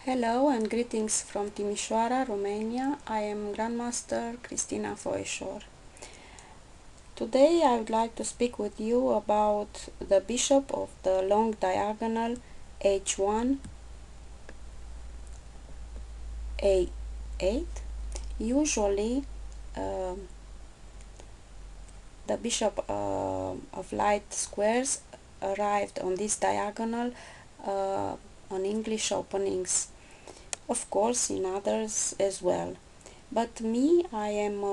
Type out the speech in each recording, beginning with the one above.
Hello and greetings from Timișoara, Romania. I am Grandmaster Cristina Foișor. Today I would like to speak with you about the bishop of the long diagonal h1, a8. Usually the bishop of light squares arrived on this diagonal on English openings, of course in others as well. But me, I am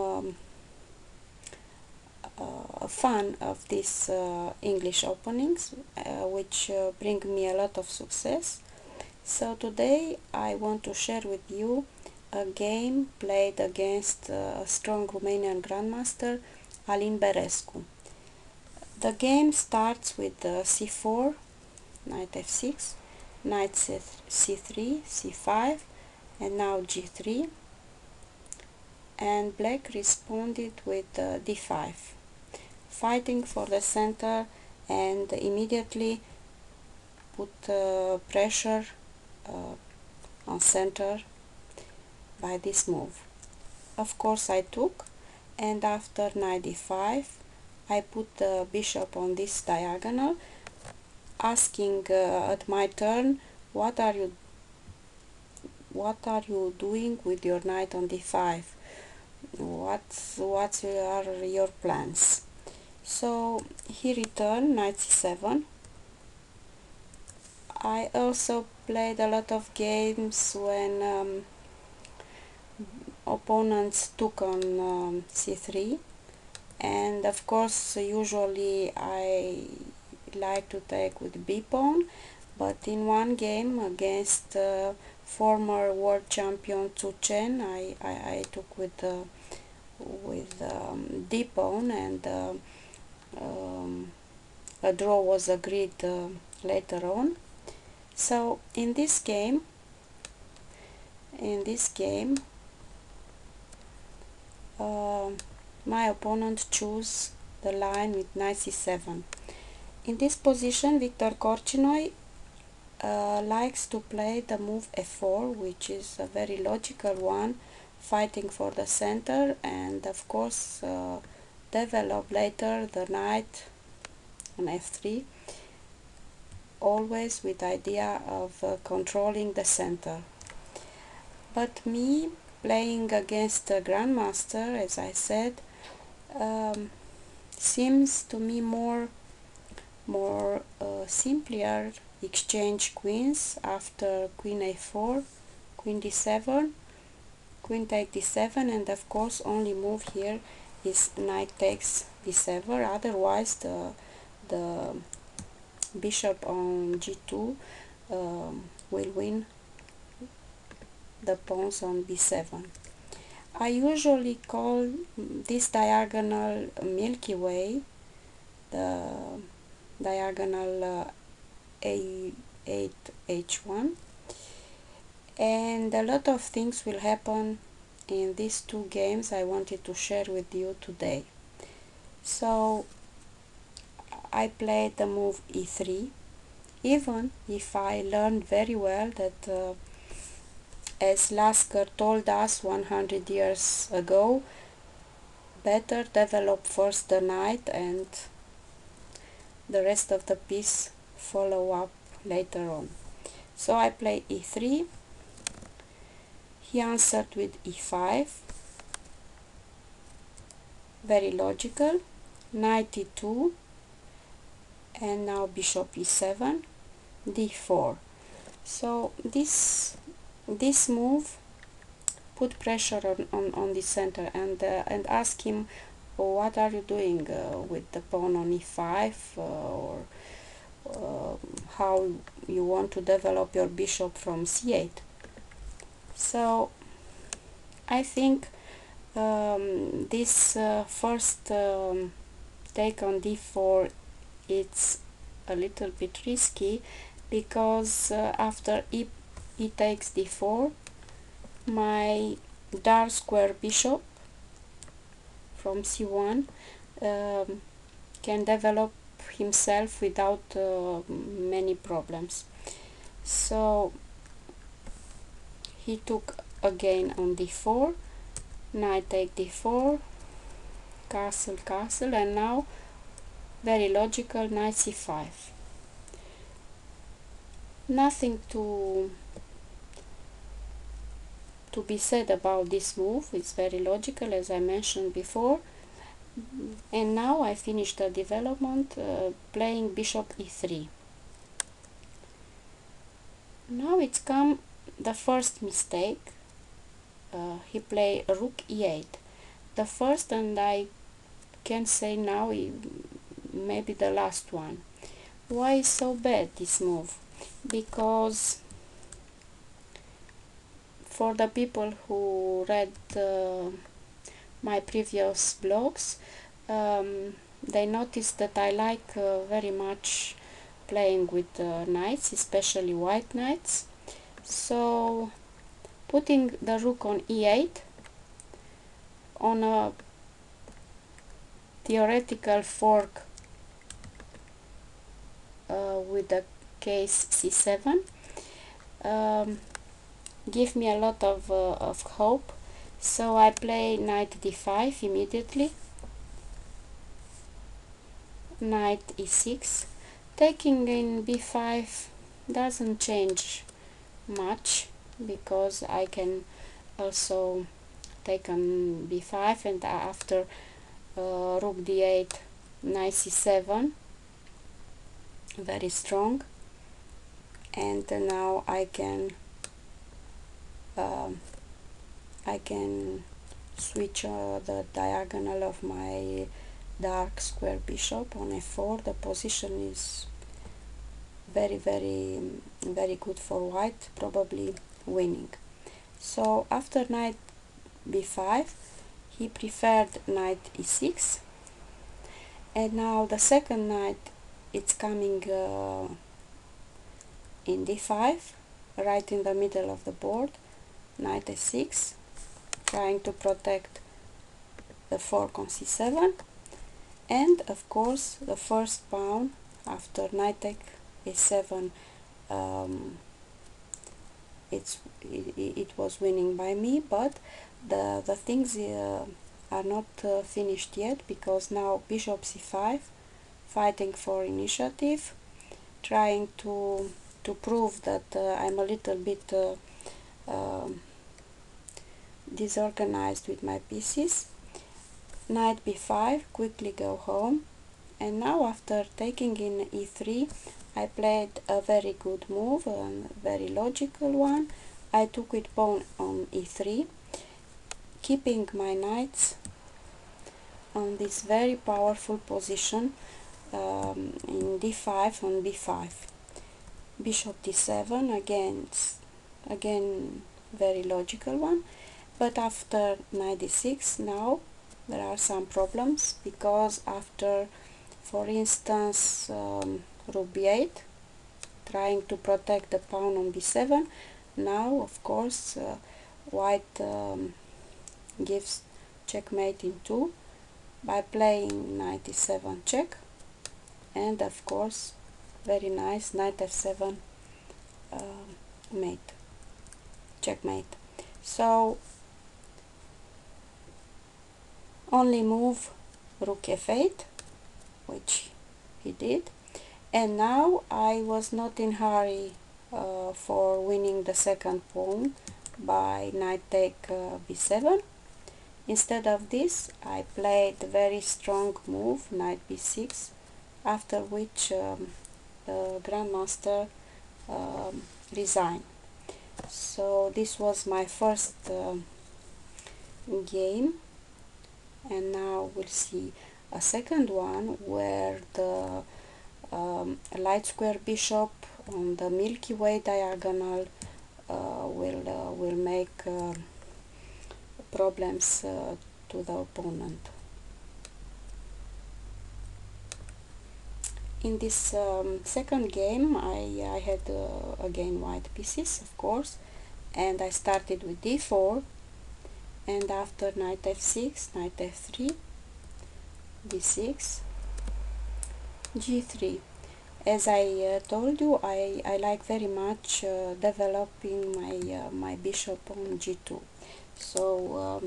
a fan of these English openings, which bring me a lot of success. So today I want to share with you a game played against a strong Romanian grandmaster, Alin Berescu. The game starts with c4, knight f6, knight c3, c5, and now g3, and black responded with d5, fighting for the center and immediately put pressure on center by this move. Of course I took, and after knight d5 I put the bishop on this diagonal, asking at my turn, what are you doing with your knight on d5? What are your plans? So he returned knight c7. I also played a lot of games when opponents took on c3, and of course usually I like to take with b pawn, but in one game against former world champion Chu Chen, I took with d pawn, and a draw was agreed later on. So in this game my opponent chose the line with knight c7. In this position, Victor Korchinoi likes to play the move f4, which is a very logical one, fighting for the center, and of course develop later the knight on f3, always with idea of controlling the center. But me, playing against a grandmaster, as I said, seems to me more simpler exchange queens after queen a4, queen d7, queen take d7, and of course only move here is knight takes d7. Otherwise the bishop on g2 will win the pawns on b7. I usually call this diagonal Milky Way, the diagonal a8 h1, and a lot of things will happen in these two games I wanted to share with you today. So I played the move e3, even if I learned very well that as Lasker told us 100 years ago, better develop first the knight and the rest of the piece follow up later on. So I play e3, he answered with e5, very logical, knight e2, and now bishop e7, d4. So this move put pressure on the center and ask him, what are you doing with the pawn on e5, or how you want to develop your bishop from c8. So I think this first take on d4, it's a little bit risky, because after e takes d4, my dark square bishop from c1 can develop himself without many problems. So he took again on d4, knight take d4, castle, castle, and now very logical, knight c5. Nothing to be said about this move. It's very logical, as I mentioned before. And now I finished the development playing bishop e3. Now it's come the first mistake. He played rook e8. The first, and I can say now maybe the last one. Why is so bad this move? Because for the people who read my previous blogs, they noticed that I like very much playing with knights, especially white knights. So putting the rook on e8 on a theoretical fork with the case c7 give me a lot of hope. So I play knight d5 immediately, knight e6. Taking in b5 doesn't change much, because I can also take on b5, and after rook d8, knight c7, very strong. And now I can switch the diagonal of my dark square bishop on f4. The position is very good for white, probably winning. So after knight b5 he preferred knight e6, and now the second knight it's coming in d5, right in the middle of the board, knight a6, trying to protect the fork on c7, and of course the first pawn after knight take a7, it was winning by me, but the things are not finished yet, because now bishop c5, fighting for initiative, trying to prove that I'm a little bit disorganized with my pieces. Knight b5, quickly go home. And now after taking in e3, I played a very good move, a very logical one. I took with pawn on e3, keeping my knights on this very powerful position in d5 on b5. Bishop d7, again very logical one. But after knight d6, now there are some problems, because after, for instance, rook b8, trying to protect the pawn on b7, now of course white gives checkmate in 2 by playing knight e7 check, and of course very nice knight f7 mate, checkmate. So only move rook f8, which he did, and now I was not in hurry for winning the second pawn by knight take b7. Instead of this, I played a very strong move, knight b6, after which the grandmaster resigned. So this was my first game, and now we'll see a second one where the light square bishop on the Milky Way diagonal will make problems to the opponent. In this second game I had again white pieces, of course, and I started with d4, and after knight f6, knight f3, d6, g3. As I told you, I like very much developing my bishop on g2. So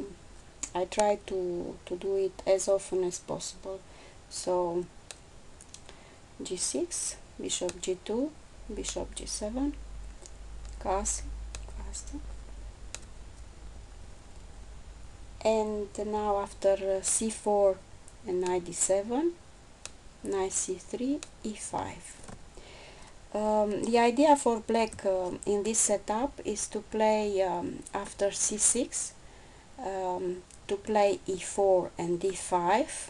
I try to do it as often as possible. So g6, bishop g2, bishop g7, castle, castle. And now after c4 and knight d7, knight c3, e5. The idea for black in this setup is to play after c6, to play e4 and d5,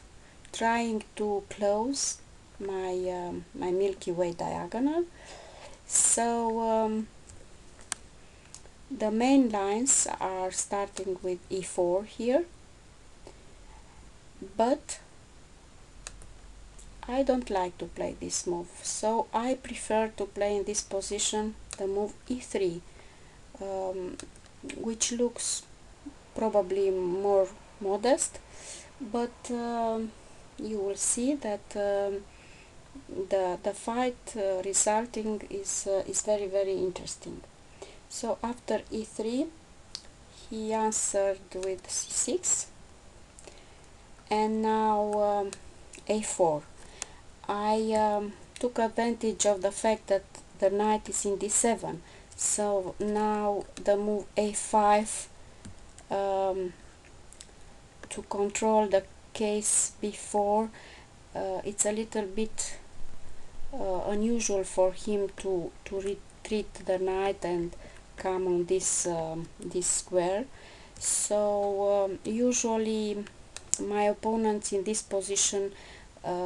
trying to close my Milky Way diagonal. So the main lines are starting with e4 here, but I don't like to play this move, so I prefer to play in this position the move e3, which looks probably more modest, but you will see that the fight resulting is very interesting. So after e3 he answered with c6, and now a4. I took advantage of the fact that the knight is in d7, so now the move a5 to control the case before. It's a little bit unusual for him to retreat the knight and come on this this square. So usually my opponents in this position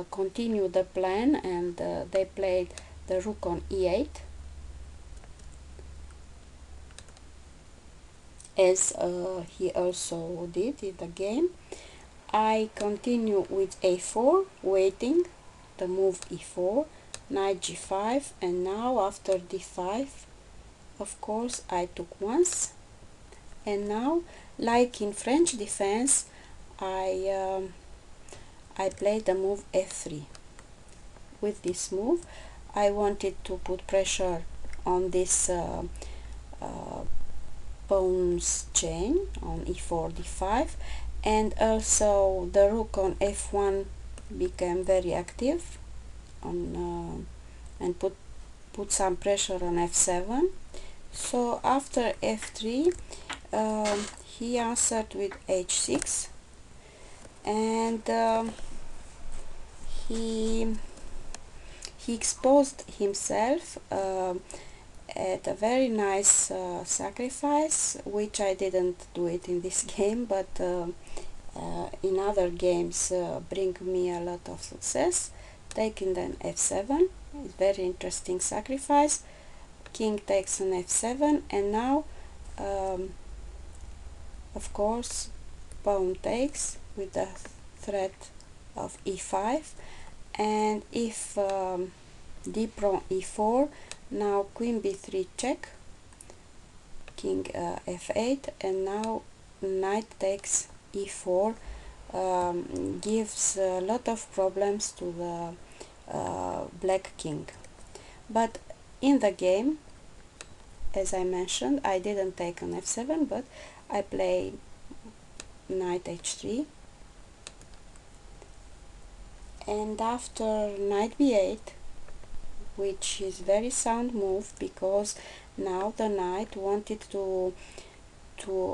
continue the plan, and they played the rook on e8, as he also did in the game. I continue with a4, waiting the move e4, knight g5, and now after d5, of course, I took once, and now, like in French defense, I played the move f3. With this move, I wanted to put pressure on this pawns chain on e4, d5, and also the rook on f1 became very active on and put some pressure on f7. So after f3 he answered with h6, and he exposed himself at a very nice sacrifice, which I didn't do it in this game, but in other games bring me a lot of success. Taking then f7 is very interesting sacrifice. King takes on f7, and now of course pawn takes with the threat of e5, and if d pawn e4, now queen b3 check, king f8, and now knight takes e4, gives a lot of problems to the black king. But in the game, as I mentioned, I didn't take on f7, but I play knight h3, and after knight b8, which is very sound move, because now the knight wanted to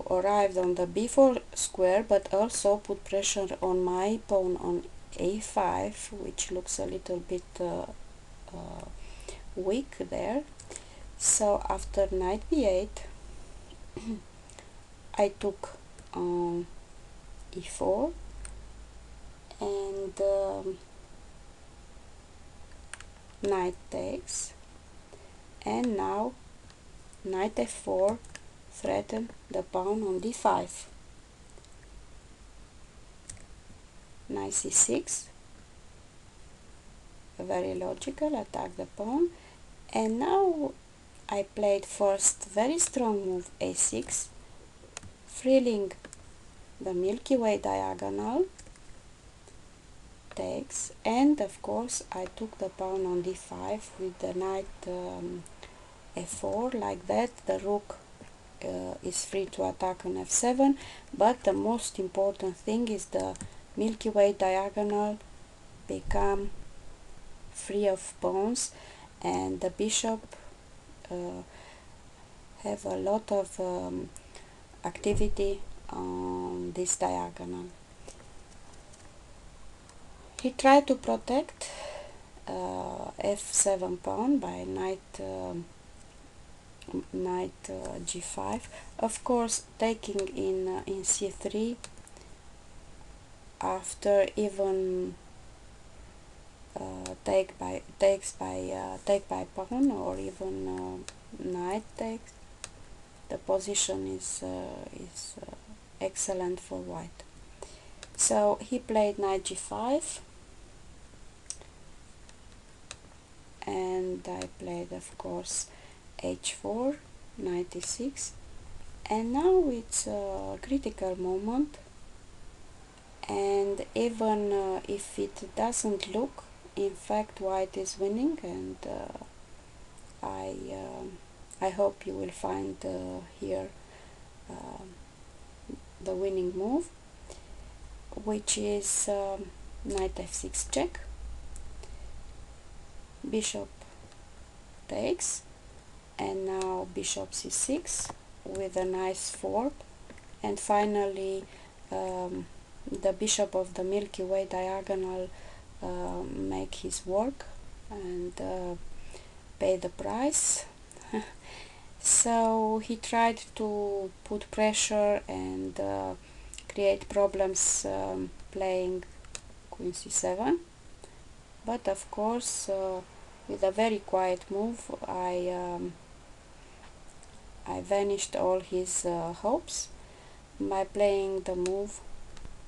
arrive on the b4 square, but also put pressure on my pawn on a5, which looks a little bit weak there. So after knight b8 I took on e4, and knight takes, and now knight f4 threaten the pawn on d5, knight c6, a very logical attack the pawn, and now I played first very strong move a6, frilling the Milky Way diagonal, takes, and of course I took the pawn on d5 with the knight f4. Like that the rook is free to attack on f7, but the most important thing is the Milky Way diagonal become free of pawns, and the bishop have a lot of activity on this diagonal. He tried to protect f7 pawn by knight g5, of course taking in c3 after even take by pawn, or even knight takes. The position is excellent for white. So he played knight g5, and I played of course h4, knight e6, and now it's a critical moment, and even if it doesn't look, in fact white is winning, and I hope you will find here the winning move, which is knight f6 check, bishop takes, and now bishop c6 with a nice fork, and finally the bishop of the Milky Way diagonal make his work and pay the price. So he tried to put pressure and create problems playing queen c7, but of course with a very quiet move I vanished all his hopes by playing the move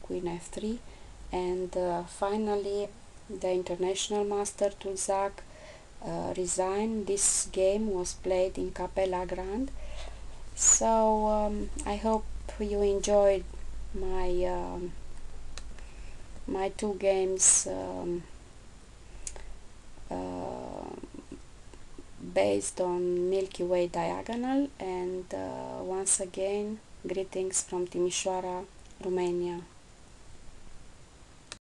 queen f3, and finally the international master Tulzak resigned. This game was played in Capella Grande. So I hope you enjoyed my two games based on Milky Way diagonal, and once again greetings from Timișoara, Romania.